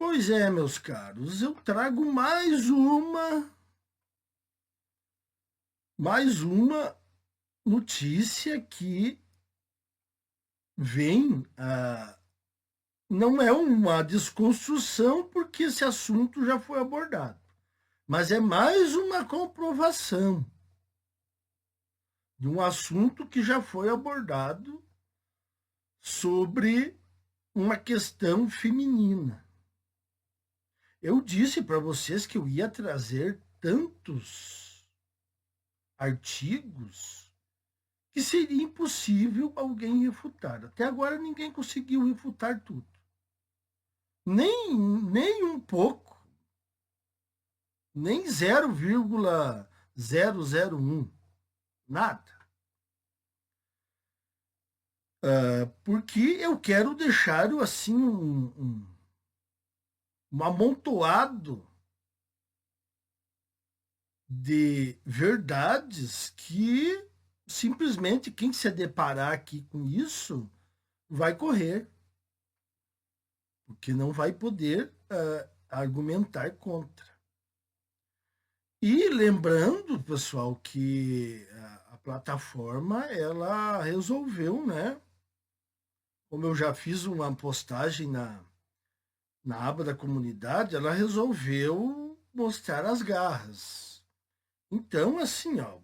Pois é, meus caros, eu trago mais uma notícia que vem, não é uma desconstrução, porque esse assunto já foi abordado, mas é mais uma comprovação de um assunto que já foi abordado sobre uma questão feminina. Eu disse para vocês que eu ia trazer tantos artigos que seria impossível alguém refutar. Até agora ninguém conseguiu refutar tudo. Nem um pouco, nem 0,001, nada. Porque eu quero deixar assim um amontoado de verdades que simplesmente quem se deparar aqui com isso vai correr, porque não vai poder argumentar contra. E lembrando, pessoal, que a plataforma ela resolveu, né? Como eu já fiz uma postagem na aba da comunidade, ela resolveu mostrar as garras. Então, assim, ó,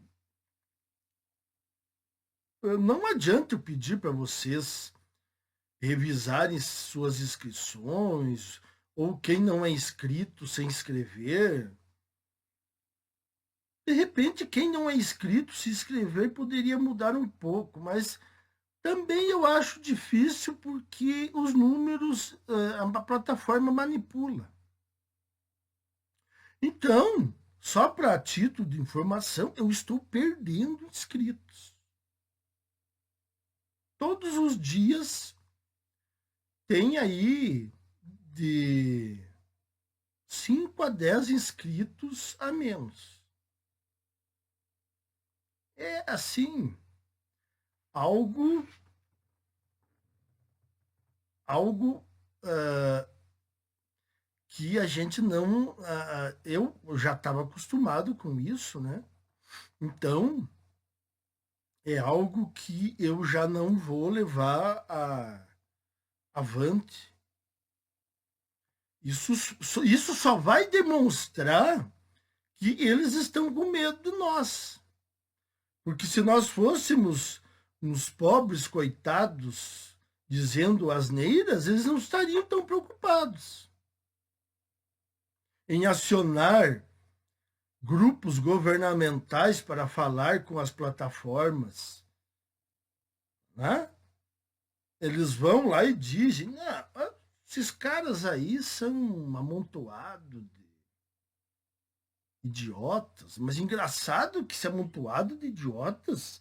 não adianta eu pedir para vocês revisarem suas inscrições, ou quem não é inscrito se inscrever. De repente, quem não é inscrito se inscrever poderia mudar um pouco, mas também eu acho difícil porque os números a plataforma manipula. Então, só para título de informação, eu estou perdendo inscritos. Todos os dias tem aí de 5 a 10 inscritos a menos. É assim, algo que a gente não. Eu já estava acostumado com isso, né? Então, é algo que eu já não vou levar avante. Isso só vai demonstrar que eles estão com medo de nós. Porque se nós fôssemos uns pobres coitados dizendo asneiras, eles não estariam tão preocupados em acionar grupos governamentais para falar com as plataformas, né? Eles vão lá e dizem, esses caras aí são um amontoado de idiotas, mas engraçado que esse amontoado de idiotas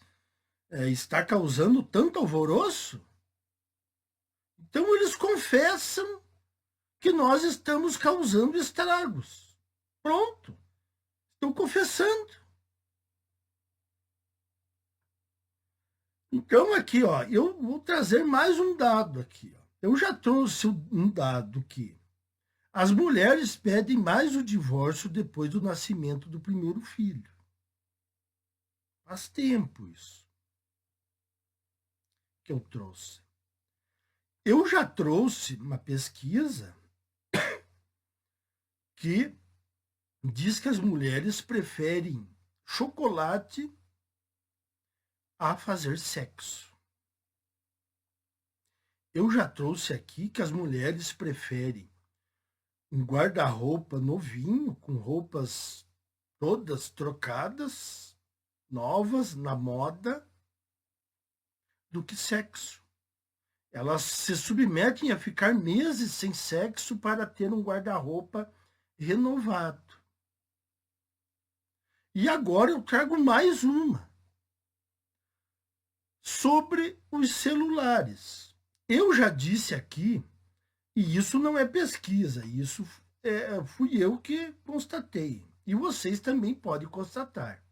está causando tanto alvoroço. Então eles confessam que nós estamos causando estragos. Pronto. Estão confessando. Então aqui, ó, eu vou trazer mais um dado aqui. Ó. Eu já trouxe um dado que as mulheres pedem mais o divórcio depois do nascimento do primeiro filho. Faz tempo isso que eu trouxe. Eu já trouxe uma pesquisa que diz que as mulheres preferem chocolate a fazer sexo. Eu já trouxe aqui que as mulheres preferem um guarda-roupa novinho, com roupas todas trocadas, novas, na moda, do que sexo. Elas se submetem a ficar meses sem sexo para ter um guarda-roupa renovado. E agora eu trago mais uma sobre os celulares. Eu já disse aqui, e isso não é pesquisa, isso fui eu que constatei. E vocês também podem constatar.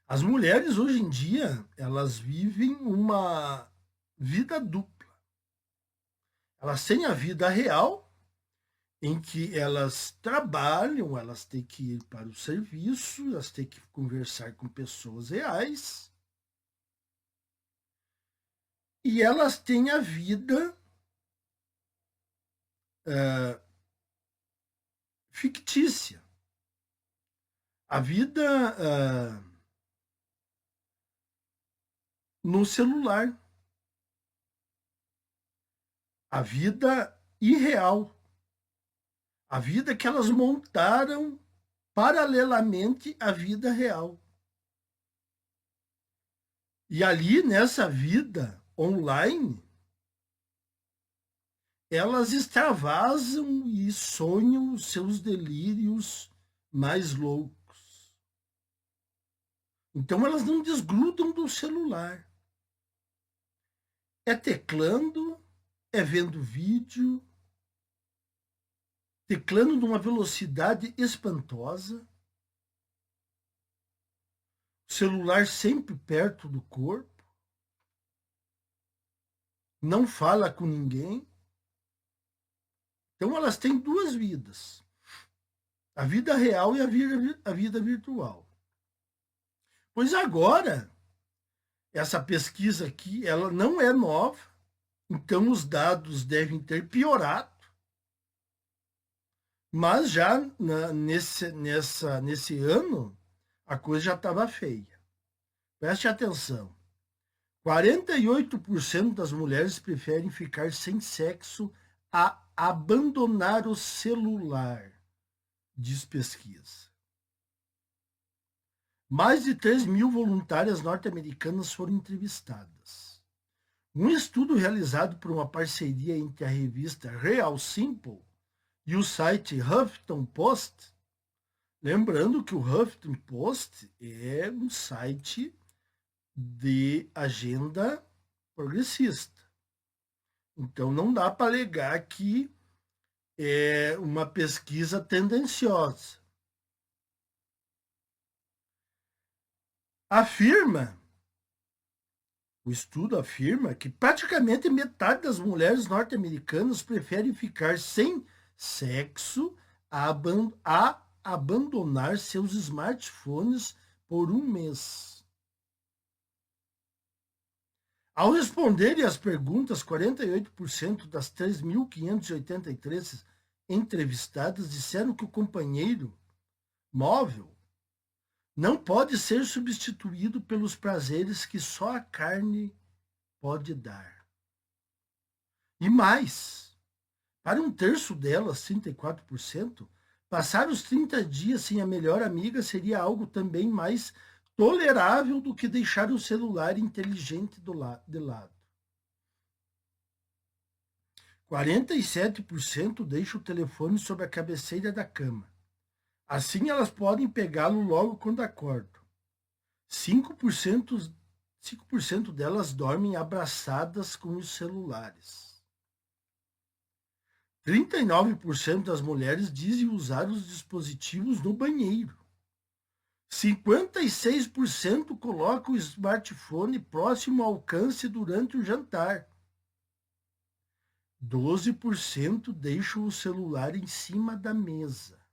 As mulheres hoje em dia, elas vivem uma vida dupla. Elas têm a vida real em que elas trabalham, elas têm que ir para o serviço, elas têm que conversar com pessoas reais, e elas têm a vida fictícia, a vida no celular, a vida irreal, a vida que elas montaram paralelamente à vida real. E ali, nessa vida online, elas extravasam e sonham os seus delírios mais loucos. Então, elas não desgrudam do celular. É teclando, é vendo vídeo, teclando numa velocidade espantosa, celular sempre perto do corpo, não fala com ninguém. Então, elas têm duas vidas: a vida real e a vida virtual. Pois agora, essa pesquisa aqui, ela não é nova, então os dados devem ter piorado, mas já nesse ano, a coisa já estava feia. Preste atenção. 48% das mulheres preferem ficar sem sexo a abandonar o celular, diz pesquisa. Mais de 3 mil voluntárias norte-americanas foram entrevistadas. Um estudo realizado por uma parceria entre a revista Real Simple e o site Huffington Post, lembrando que o Huffington Post é um site de agenda progressista. Então não dá para alegar que é uma pesquisa tendenciosa. O estudo afirma que praticamente metade das mulheres norte-americanas preferem ficar sem sexo a abandonar seus smartphones por um mês. Ao responderem às perguntas, 48% das 3.583 entrevistadas disseram que o companheiro móvel não pode ser substituído pelos prazeres que só a carne pode dar. E mais, para um terço delas, 34%, passar os 30 dias sem a melhor amiga seria algo também mais tolerável do que deixar o celular inteligente de lado. 47% deixam o telefone sobre a cabeceira da cama. Assim elas podem pegá-lo logo quando acordam. 5% delas dormem abraçadas com os celulares. 39% das mulheres dizem usar os dispositivos no banheiro. 56% colocam o smartphone próximo ao alcance durante o jantar. 12% deixam o celular em cima da mesa.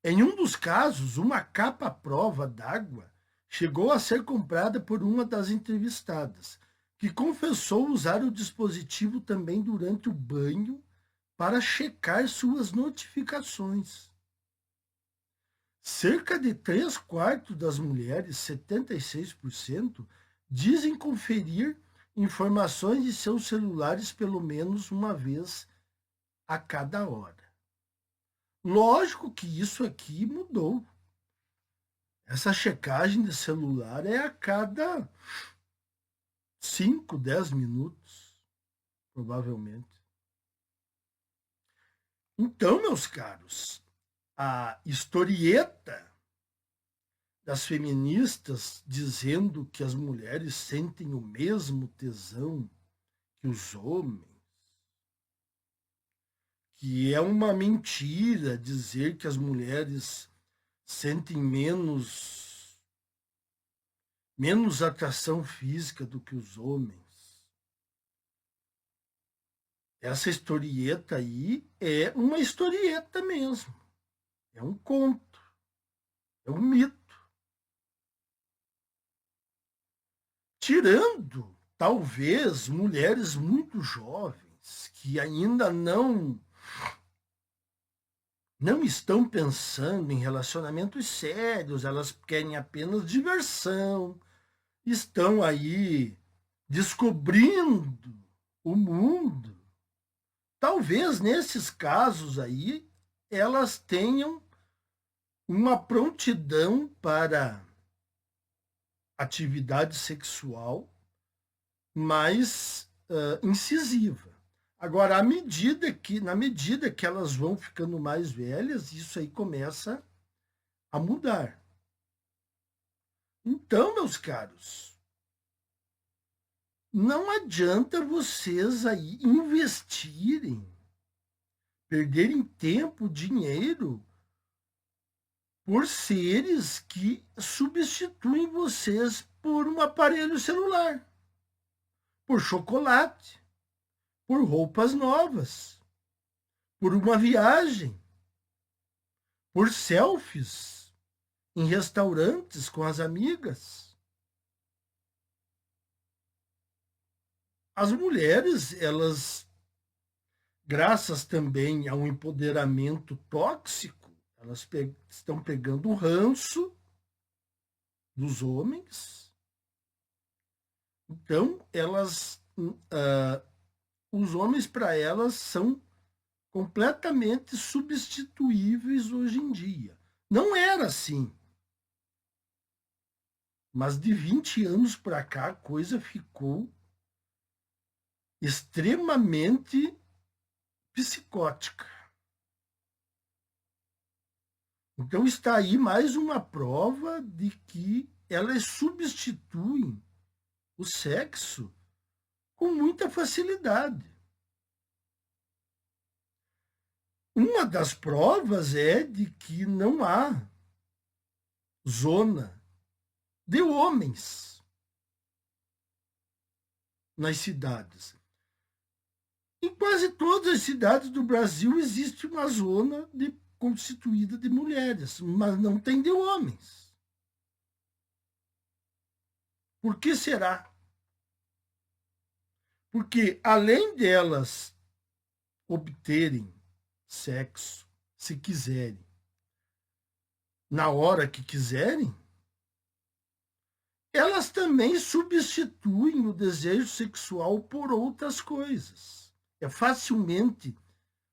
Em um dos casos, uma capa à prova d'água chegou a ser comprada por uma das entrevistadas, que confessou usar o dispositivo também durante o banho para checar suas notificações. Cerca de 3/4 das mulheres, 76%, dizem conferir informações de seus celulares pelo menos uma vez a cada hora. Lógico que isso aqui mudou. Essa checagem de celular é a cada 5, 10 minutos, provavelmente. Então, meus caros, a historieta das feministas dizendo que as mulheres sentem o mesmo tesão que os homens, que é uma mentira dizer que as mulheres sentem menos atração física do que os homens. essa historieta aí é uma historieta mesmo. É um conto. É um mito. Tirando, talvez, mulheres muito jovens que ainda não estão pensando em relacionamentos sérios, elas querem apenas diversão, estão aí descobrindo o mundo. Talvez nesses casos aí elas tenham uma prontidão para atividade sexual mais incisiva. Agora, na medida que elas vão ficando mais velhas, isso aí começa a mudar. Então, meus caros, não adianta vocês aí investirem, perderem tempo, dinheiro por seres que substituem vocês por um aparelho celular, por chocolate, por roupas novas, por uma viagem, por selfies em restaurantes com as amigas. As mulheres, elas, graças também a um empoderamento tóxico, elas estão pegando o ranço dos homens. Então, os homens para elas são completamente substituíveis hoje em dia. Não era assim. Mas de 20 anos para cá a coisa ficou extremamente psicótica. Então está aí mais uma prova de que elas substituem o sexo com muita facilidade. Uma das provas é de que não há zona de homens nas cidades. Em quase todas as cidades do Brasil existe uma zona constituída de mulheres, mas não tem de homens. Por que será? Porque além delas obterem sexo, se quiserem, na hora que quiserem, elas também substituem o desejo sexual por outras coisas. É facilmente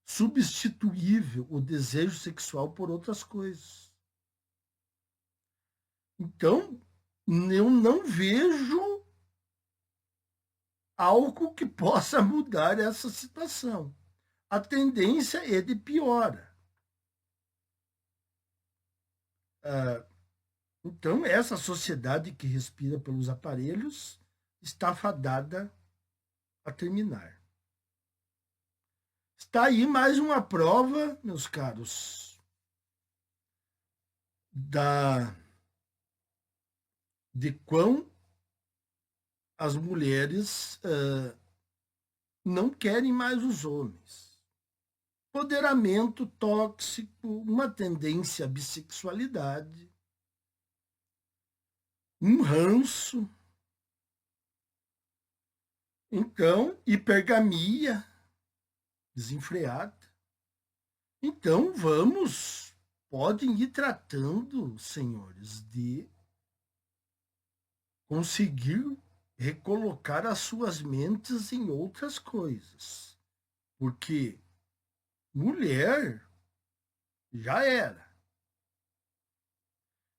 substituível o desejo sexual por outras coisas. Então, eu não vejo algo que possa mudar essa situação. A tendência é de piora. Então, essa sociedade que respira pelos aparelhos está fadada a terminar. Está aí mais uma prova, meus caros, de quão as mulheres não querem mais os homens. Empoderamento tóxico, uma tendência à bissexualidade, um ranço. Então, hipergamia desenfreada. Então, podem ir tratando, senhores, de conseguir recolocar as suas mentes em outras coisas. Porque mulher já era.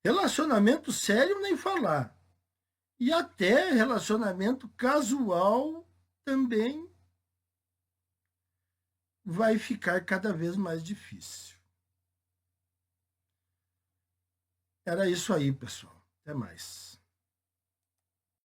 Relacionamento sério nem falar. E até relacionamento casual também vai ficar cada vez mais difícil. Era isso aí, pessoal. Até mais.